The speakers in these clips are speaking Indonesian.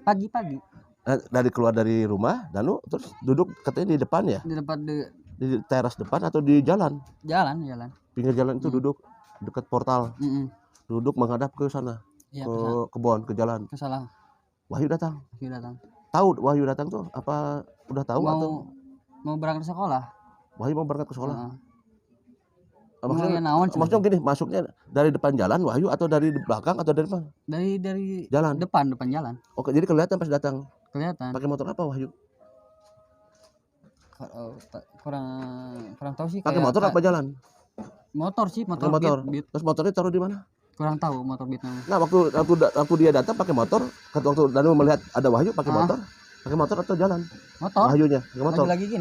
Pagi-pagi Dari keluar dari rumah, Danu terus duduk katanya di depan ya? di depan Di teras depan atau di jalan? jalan. Pinggir jalan itu duduk dekat portal. Duduk menghadap ke sana. Iya, Ke kebun, ke jalan. ke salah. Wahyu datang. Datang. Tahu Wahyu datang tuh apa udah tahu atau mau berangkat ke sekolah? Wahyu mau berangkat ke sekolah? Maksudnya gini, masuknya dari depan jalan Wahyu atau dari belakang atau dari mana? Dari jalan. depan jalan. Oke, jadi kelihatan pas datang. Kelihatan. Pakai motor apa Wahyu? Kurang tahu sih. Pakai motor apa jalan? Motor sih, motor. Beat. Terus motornya taruh di mana? Kurang tahu motor Beatnya. Nah, waktu dia datang pakai motor, waktu Danu melihat ada Wahyu pakai motor, atau jalan? Motor. Wahyunya pakai motor. Lagi.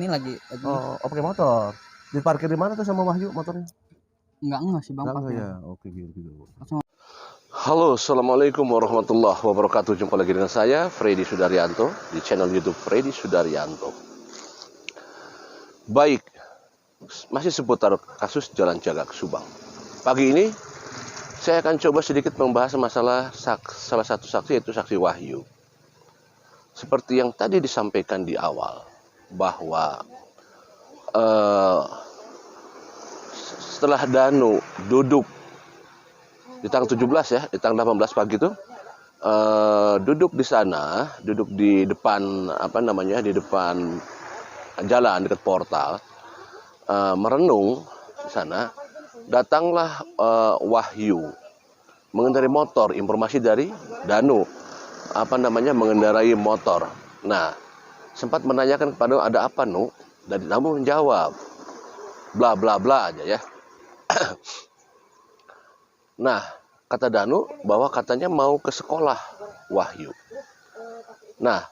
Oh, pakai motor. Diparkir di mana tuh sama Wahyu motornya? Enggak sih Bang. Enggak ya. Oke, gitu. Halo, assalamualaikum warahmatullahi wabarakatuh. Jumpa lagi dengan saya Freddy Sudaryanto di channel YouTube Freddy Sudaryanto. Baik, masih seputar kasus Jalan Cagak Subang. Pagi ini saya akan coba sedikit membahas masalah salah satu saksi, yaitu saksi Wahyu. Seperti yang tadi disampaikan di awal, bahwa setelah Danu duduk di tanggal 17 ya, di tanggal 18 pagi itu duduk di sana, duduk di depan di depan jalan dekat portal, merenung di sana, datanglah Wahyu mengendarai motor. Informasi dari Danu mengendarai motor. Nah, sempat menanyakan kepada ada apa Nu, dan Danu menjawab bla bla bla aja ya. Nah, kata Danu bahwa katanya mau ke sekolah Wahyu. Nah,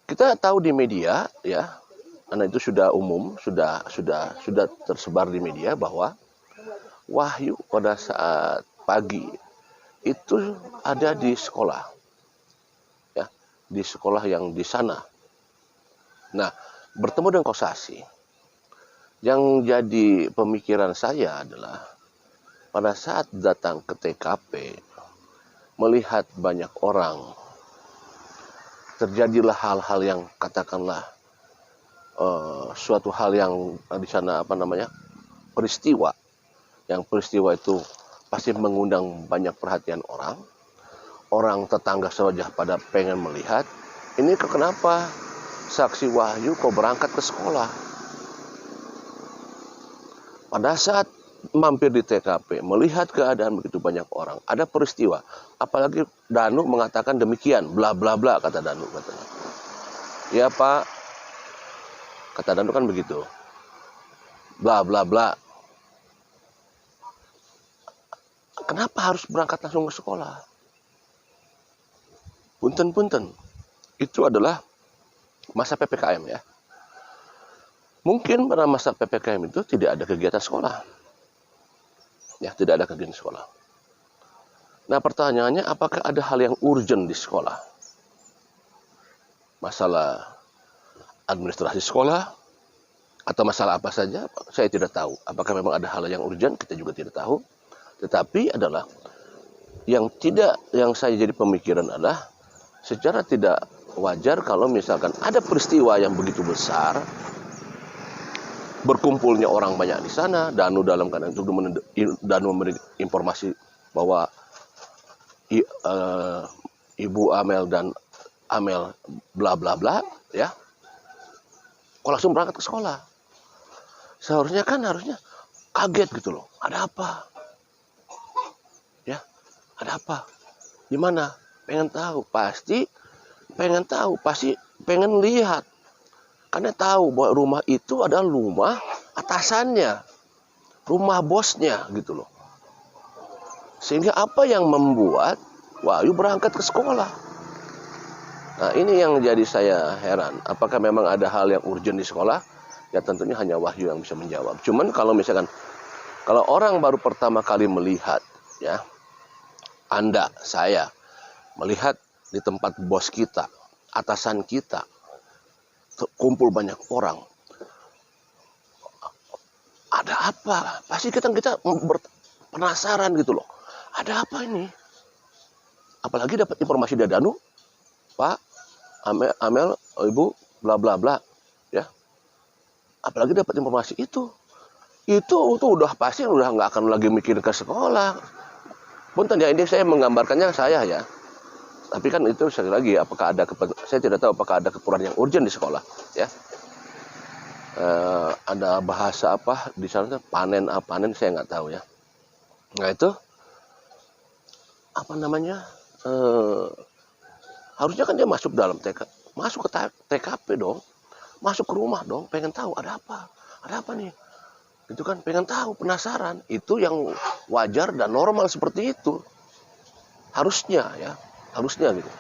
kita tahu di media ya, karena itu sudah umum, sudah tersebar di media bahwa Wahyu pada saat pagi itu ada di sekolah. Ya, di sekolah yang di sana. Nah, bertemu dengan Kosasi. Yang jadi pemikiran saya adalah pada saat datang ke TKP, melihat banyak orang, terjadilah hal-hal yang katakanlah suatu hal yang di sana peristiwa. Yang peristiwa itu pasti mengundang banyak perhatian orang. Orang tetangga saja pada pengen melihat. Ini kenapa saksi Wahyu kok berangkat ke sekolah? Pada saat mampir di TKP, melihat keadaan begitu banyak orang, ada peristiwa, apalagi Danu mengatakan demikian, bla bla bla, kata Danu katanya. Ya Pak, kata Danu kan begitu, bla bla bla. Kenapa harus berangkat langsung ke sekolah? Punten, itu adalah masa PPKM ya. Mungkin pada masa PPKM itu tidak ada kegiatan sekolah. Ya, tidak ada kegiatan sekolah. Nah, pertanyaannya apakah ada hal yang urgent di sekolah? Masalah administrasi sekolah atau masalah apa saja, saya tidak tahu. Apakah memang ada hal yang urgent, kita juga tidak tahu. Tetapi adalah yang saya jadi pemikiran adalah secara tidak wajar kalau misalkan ada peristiwa yang begitu besar, berkumpulnya orang banyak di sana. Danu dalam keadaan itu Danu memberi informasi bahwa Ibu Amel dan Amel bla bla bla ya. Kok langsung berangkat ke sekolah? Seharusnya kaget gitu loh. Ada apa? Ya, ada apa? Di mana? Pasti pengen lihat. Karena tahu bahwa rumah itu adalah rumah atasannya, rumah bosnya gitu loh. Sehingga apa yang membuat Wahyu berangkat ke sekolah? Nah, ini yang jadi saya heran. Apakah memang ada hal yang urgent di sekolah? Ya tentunya hanya Wahyu yang bisa menjawab. Cuman kalau orang baru pertama kali melihat, ya, saya melihat di tempat bos kita, atasan kita, kumpul banyak orang, ada apa? Pasti kita penasaran gitu loh. Ada apa ini? Apalagi dapat informasi dari Danu Pak, Amel, Ibu, bla bla bla, ya. Apalagi dapat informasi itu udah pasti udah nggak akan lagi mikir ke sekolah. Punten ya, ini saya menggambarkannya saya ya. Tapi kan itu sekali lagi, apakah ada saya tidak tahu apakah ada keperluan yang urgent di sekolah, ya. Ada bahasa apa di sana, panen saya nggak tahu ya. Nah itu apa namanya, harusnya kan dia masuk dalam masuk ke TKP dong, masuk ke rumah dong, pengen tahu ada apa nih, itu kan pengen tahu, penasaran. Itu yang wajar dan normal, seperti itu harusnya gitu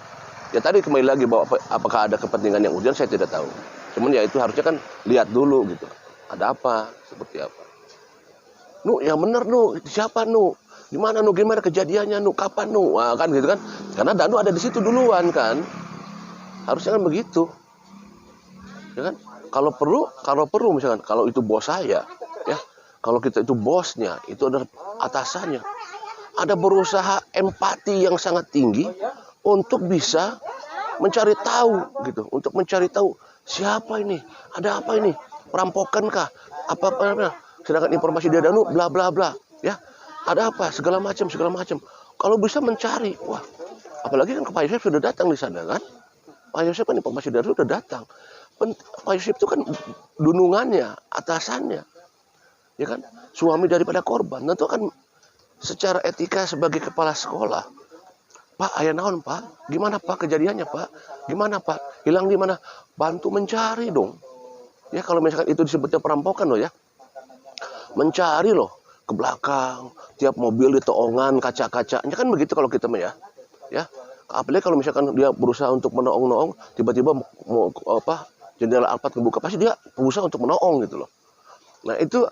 ya. Tadi kembali lagi bahwa apakah ada kepentingan yang urgent, saya tidak tahu. Cuman ya itu harusnya kan lihat dulu gitu, ada apa, seperti apa. Yang bener siapa gimana gimana kejadiannya kapan Wah, kan gitu kan, karena Danu ada di situ duluan kan, harusnya kan begitu ya kan. Kalau perlu misalkan, kalau itu bos saya ya, kalau kita itu bosnya, itu adalah atasannya, ada berusaha empati yang sangat tinggi untuk bisa mencari tahu gitu, untuk mencari tahu siapa ini, ada apa ini, perampokan kah, apa. Sedangkan informasi dia Danu bla bla bla ya, ada apa, segala macam. Kalau bisa mencari, wah, apalagi kan Pak Yosef sudah datang di sana kan. Pak Yosef kan informasi dari sudah datang. Pak Yosef itu kan dunungannya, atasannya, ya kan, suami daripada korban. Tentu kan secara etika sebagai kepala sekolah, Pak, aya naon Pak, gimana Pak kejadiannya Pak, gimana Pak, hilang di mana, bantu mencari dong. Ya kalau misalkan itu disebutnya perampokan loh ya, mencari loh ke belakang, tiap mobil ditoongan kaca-kacanya, kan begitu kalau kita mah ya. Apalagi kalau misalkan dia berusaha untuk menoong, tiba-tiba mau jendela Alphard kebuka, pasti dia berusaha untuk menoong gitu loh. Nah itu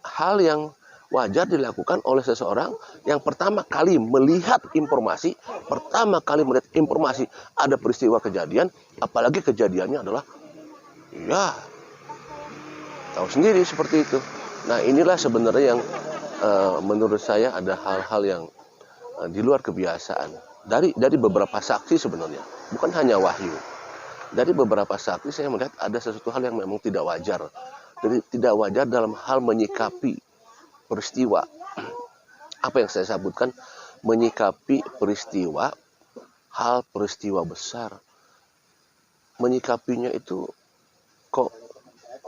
hal yang wajar dilakukan oleh seseorang yang pertama kali melihat informasi, ada peristiwa kejadian, apalagi kejadiannya adalah ya tahu sendiri seperti itu. Nah inilah sebenarnya yang menurut saya ada hal-hal yang di luar kebiasaan dari beberapa saksi sebenarnya, bukan hanya Wahyu. Dari beberapa saksi saya melihat ada sesuatu hal yang memang tidak wajar. Jadi tidak wajar dalam hal menyikapi peristiwa. Apa yang saya sebutkan, menyikapi peristiwa, hal peristiwa besar. Menyikapinya itu kok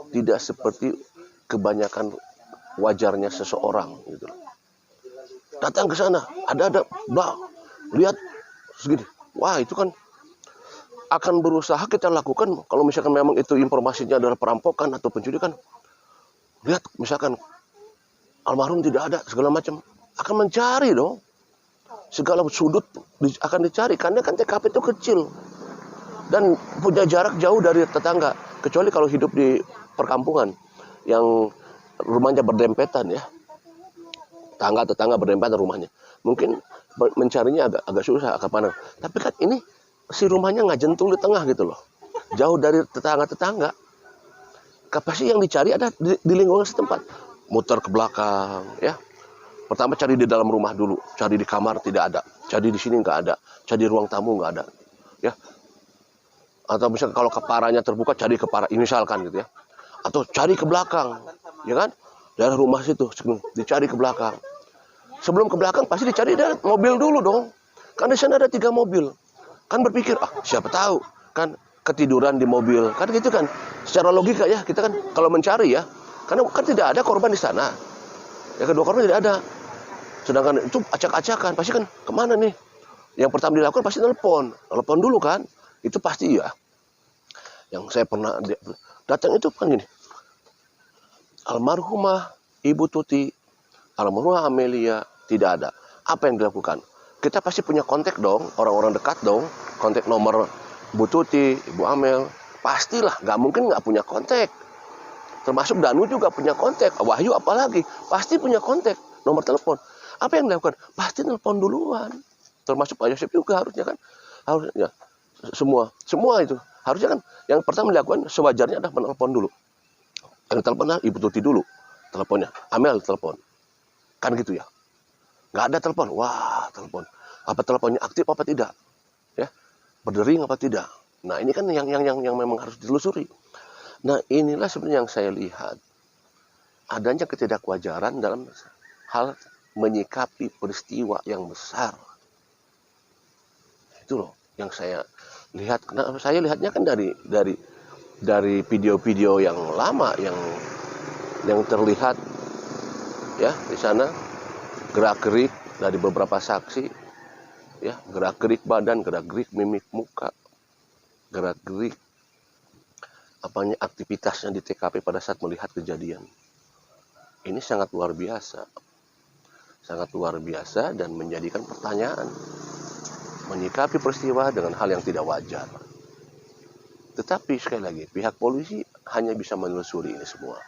tidak seperti kebanyakan wajarnya seseorang gitu. Datang ke sana, ada lihat segini. Wah, itu kan akan berusaha kita lakukan kalau misalkan memang itu informasinya adalah perampokan atau penculikan. Lihat misalkan almarhum tidak ada, segala macam, akan mencari dong. Segala sudut akan dicari, karena kan TKP itu kecil dan punya jarak jauh dari tetangga, kecuali kalau hidup di perkampungan yang rumahnya berdempetan ya, tetangga berdempetan rumahnya, mungkin mencarinya agak susah, agak panas. Tapi kan ini si rumahnya nggak jentul di tengah gitu loh, jauh dari tetangga. Pasti yang dicari ada di lingkungan setempat. Muter ke belakang ya, pertama cari di dalam rumah dulu, cari di kamar tidak ada, cari di sini nggak ada, cari di ruang tamu nggak ada ya. Atau misalnya kalau keparanya terbuka, cari kepara misalkan gitu ya, atau cari ke belakang ya kan, daerah rumah situ dicari ke belakang. Sebelum ke belakang pasti dicari dari mobil dulu dong, kan di sana ada 3 mobil, kan berpikir siapa tahu kan ketiduran di mobil, kan gitu kan, secara logika ya kita kan kalau mencari ya, karena kan tidak ada korban di sana ya, kedua korban tidak ada. Sedangkan itu acak-acakan, pasti kan kemana nih, yang pertama dilakukan pasti telepon dulu kan, itu pasti ya. Yang saya pernah datang itu kan gini, almarhumah Ibu Tuti, almarhumah Amelia tidak ada. Apa yang dilakukan? Kita pasti punya kontak dong, orang-orang dekat dong, kontak nomor Bu Tuti, Ibu Amel, pastilah, nggak mungkin nggak punya kontak. Termasuk Danu juga punya kontak, Wahyu apalagi, pasti punya kontak, nomor telepon. Apa yang dilakukan? Pasti telepon duluan. Termasuk Pak Yosef juga harusnya kan, harusnya semua itu harusnya kan yang pertama dilakukan sewajarnya adalah menelpon dulu. Yang telepon Ibu Tuti dulu, teleponnya, Amel telepon, kan gitu ya. Nggak ada telepon, wah telepon. Apa teleponnya aktif apa tidak? berdering apa tidak. Nah, ini kan yang memang harus ditelusuri. Nah, inilah sebenarnya yang saya lihat adanya ketidakwajaran dalam hal menyikapi peristiwa yang besar. Itu loh yang saya lihat. Nah, saya lihatnya kan dari video-video yang lama yang terlihat ya di sana, gerak-gerik dari beberapa saksi, ya, gerak-gerik badan, gerak-gerik mimik muka, gerak-gerik aktivitasnya di TKP pada saat melihat kejadian. Ini sangat luar biasa. Sangat luar biasa dan menjadikan pertanyaan. Menyikapi peristiwa dengan hal yang tidak wajar. Tetapi sekali lagi, pihak polisi hanya bisa menelusuri ini semua.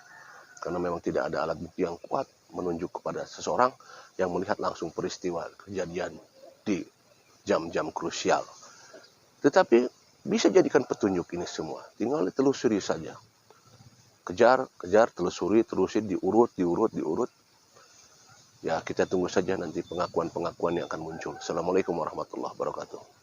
Karena memang tidak ada alat bukti yang kuat menunjuk kepada seseorang yang melihat langsung peristiwa kejadian di jam-jam krusial. Tetapi bisa jadikan petunjuk ini semua. Tinggal ditelusuri saja. Kejar, telusuri, diurut. Ya, kita tunggu saja nanti pengakuan-pengakuan yang akan muncul. Assalamualaikum warahmatullahi wabarakatuh.